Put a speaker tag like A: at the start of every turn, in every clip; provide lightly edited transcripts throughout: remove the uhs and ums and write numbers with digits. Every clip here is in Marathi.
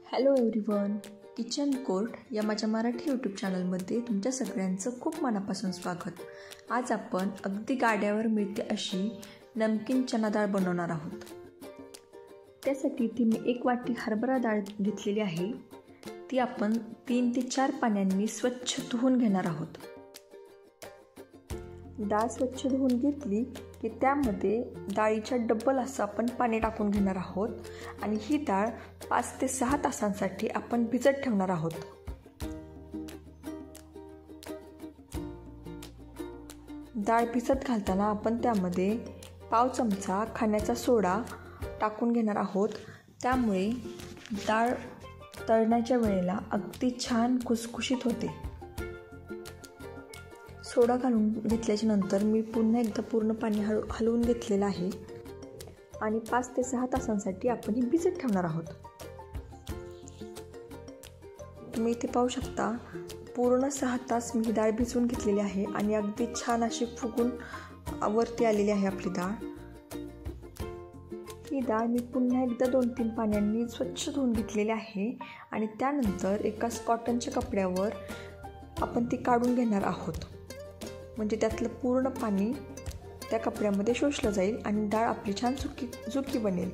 A: हॅलो एव्हरीवन, किचन कोर्ट या माझ्या मराठी यूट्यूब चॅनलमध्ये तुमच्या सगळ्यांचं खूप मनापासून स्वागत. आज आपण अगदी गाड्यावर मिळते अशी नमकीन चना डाळ बनवणार आहोत. त्यासाठी ती मी 1 वाटी हरभरा डाळ घेतलेली आहे. ती आपण 3 ते 4 पाण्याने स्वच्छ धुवून घेणार आहोत. डाळ स्वच्छ धुवून घेतली की त्यामध्ये डाळीच्या डबल असं आपण पाणी टाकून घेणार आहोत आणि ही डाळ 5 ते 6 तासांसाठी आपण भिजत ठेवणार आहोत. डाळ भिजत घालताना आपण त्यामध्ये पाव चमचा खाण्याचा सोडा टाकून घेणार आहोत. त्यामुळे डाळ तळण्याच्या वेळेला अगदी छान खुसखुशीत होते. सोडा घालून घेतल्याच्या नंतर मी पुन्हा एकदा पूर्ण पाणी हलवून घेतलेलं आहे आणि 5 ते 6 तासांसाठी आपण ही भिजत ठेवणार आहोत. तुम्ही इथे पाहू शकता पूर्ण 6 तास मी ही डाळ भिजवून घेतलेली आहे आणि अगदी छान अशी फुगून वरती आलेली आहे आपली डाळ. ही डाळ मी पुन्हा एकदा 2-3 पाण्यांनी स्वच्छ धुवून घेतलेली आहे आणि त्यानंतर एका कॉटनच्या कपड्यावर आपण ती काढून घेणार आहोत. म्हणजे त्यातलं पूर्ण पाणी त्या कपड्यामध्ये शोषलं जाईल आणि डाळ आपली छान सुकी बनेल.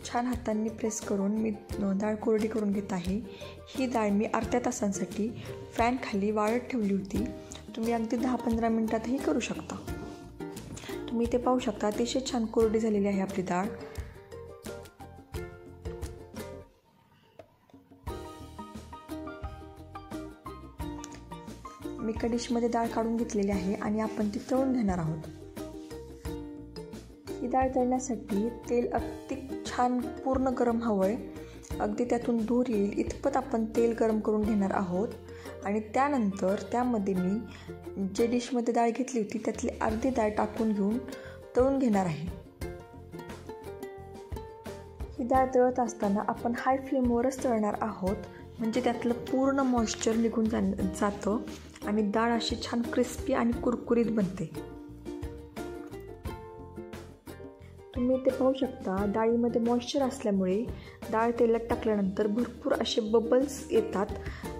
A: छान हातांनी प्रेस करून मी डाळ कोरडी करून घेत आहे. ही डाळ मी अर्ध्या तासांसाठी फॅन खाली वाळत ठेवली होती. तुम्ही अगदी 10-15 मिनिटातही करू शकता. तुम्ही इथे पाहू शकता अतिशय छान कोरडी झालेली आहे आपली डाळ. मी एका डिशमध्ये डाळ काढून घेतलेली आहे आणि आपण ती तळून घेणार आहोत. ही डाळ तळण्यासाठी तेल अगदी छान पूर्ण गरम हवं आहे. अगदी त्यातून धूर येईल इतपत आपण तेल गरम करून घेणार आहोत आणि त्यानंतर त्यामध्ये मी जे डिशमध्ये डाळ घेतली होती त्यातली अर्धी डाळ टाकून घेऊन तळून घेणार आहे. ही डाळ तळत असताना आपण हाय फ्लेमवरच तळणार आहोत. म्हणजे त्यातलं पूर्ण मॉइश्चर निघून जातं आणि डाळ अशी छान क्रिस्पी आणि कुरकुरीत बनते. तुम्ही ते पाहू शकता डाळीमध्ये मॉइश्चर असल्यामुळे डाळ तेलात टाकल्यानंतर भरपूर असे बबल्स येतात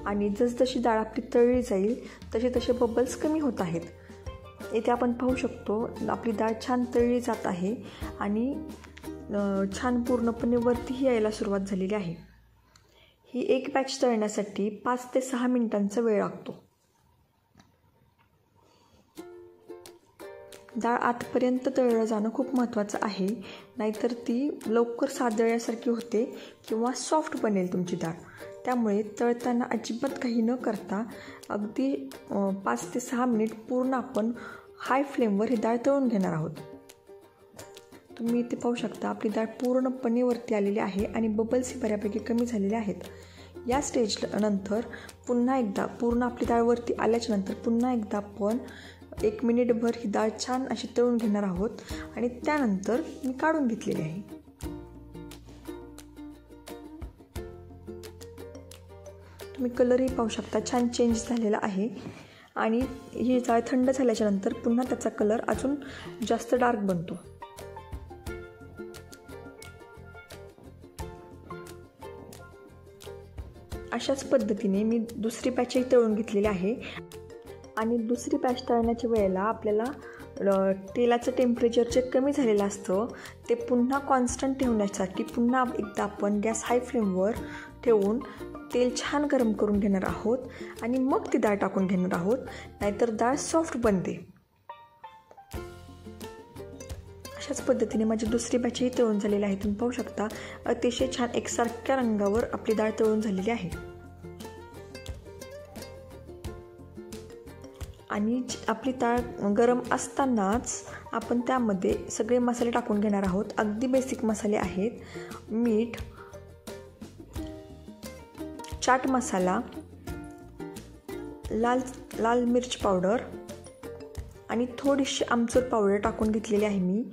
A: आणि जसजशी डाळ आपली तळली जाईल तसे बबल्स कमी होत आहेत. इथे आपण पाहू शकतो आपली डाळ छान तळली जात आहे आणि छान पूर्णपणे वरतीही यायला सुरुवात झालेली आहे. ही एक बॅच तळण्यासाठी 5 ते 6 मिनिटांचा वेळ लागतो. डाळ आतपर्यंत तळलं जाणं खूप महत्त्वाचं आहे, नाहीतर ती लवकर सादळल्यासारखी होते किंवा सॉफ्ट बनेल तुमची डाळ. त्यामुळे तळताना अजिबात काही न करता अगदी 5 ते 6 मिनिट पूर्ण आपण हाय फ्लेमवर ही डाळ तळून घेणार आहोत. तुम्ही इथे पाहू शकता आपली डाळ पूर्णपणे वरती आलेली आहे आणि बबल्सही बऱ्यापैकी कमी झालेले आहेत. या स्टेज नंतर पुन्हा एकदा पूर्ण आपली डाळ वरती आल्याच्या नंतर पुन्हा एकदा आपण 1 मिनिटभर ही डाळ छान अशी तळून घेणार आहोत आणि त्यानंतर मी काढून घेतलेली आहे. तुम्ही कलरही पाहू शकता छान चेंज झालेला आहे आणि ही डाळ थंड झाल्याच्या नंतर पुन्हा त्याचा कलर अजून जास्त डार्क बनतो. अशाच पद्धतीने मी दुसरी बॅचही तळून घेतलेली आहे आणि दुसरी बॅच तळण्याच्या वेळेला आपल्याला तेलाचं टेम्परेचर जे कमी झालेलं असतं ते पुन्हा कॉन्स्टंट ठेवण्यासाठी पुन्हा एकदा आपण गॅस हाय फ्लेमवर ठेवून तेल छान गरम करून घेणार आहोत आणि मग ती डाळ टाकून घेणार आहोत, नाहीतर डाळ सॉफ्ट बनते. अशाच पद्धतीने माझी दुसरी बॅचही तळून झालेली आहे. तुम्ही पाहू शकता अतिशय छान एकसारख्या रंगावर आपली डाळ तळून झालेली आहे. आणि आपली डाळ गरम असतानाच आपण त्यामध्ये सगळे मसाले टाकून घेणार आहोत. अगदी बेसिक मसाले आहेत. मीठ, चाट मसाला, लाल मिर्च पावडर आणि थोडीशी आमचूर पावडर टाकून घेतलेली आहे मी.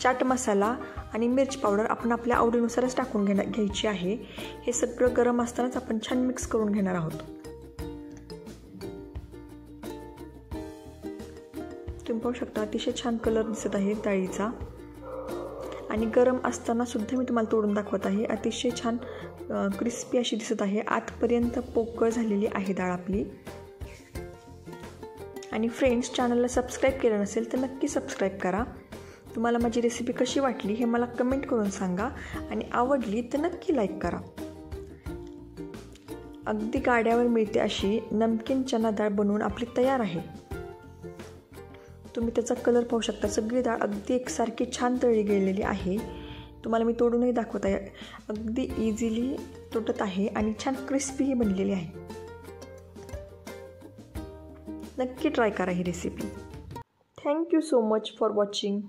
A: चाट मसाला आणि मिर्च पावडर आपण आपल्या आवडीनुसारच टाकून घ्यायची आहे. हे सगळं गरम असतानाच आपण छान मिक्स करून घेणार आहोत. तुम्ही पाहू शकता अतिशय छान कलर दिसत आहे डाळीचा आणि गरम असताना सुद्धा मी तुम्हाला तोडून दाखवत आहे. अतिशय छान क्रिस्पी अशी दिसत आहे. आतपर्यंत पोकळ झालेली आहे डाळ आपली. आणि फ्रेंड्स, चॅनलला सबस्क्राईब केलं नसेल तर नक्की सबस्क्राईब करा. तुम्हाला माझी रेसिपी कशी वाटली हे मला कमेंट करून सांगा आणि आवडली तर नक्की लाईक करा. अगदी गाड्यावर मिळते अशी नमकीन चना डाळ बनवून आपली तयार आहे. तुम्ही त्याचा कलर पाहू शकता. सगळी डाळ अगदी एकसारखी छान तळली गेलेली आहे. तुम्हाला मी तोडूनही दाखवत आहे. अगदी इझिली तुटत आहे आणि छान क्रिस्पीही बनलेली आहे. नक्की ट्राय करा ही recipe. Thank you so much for watching.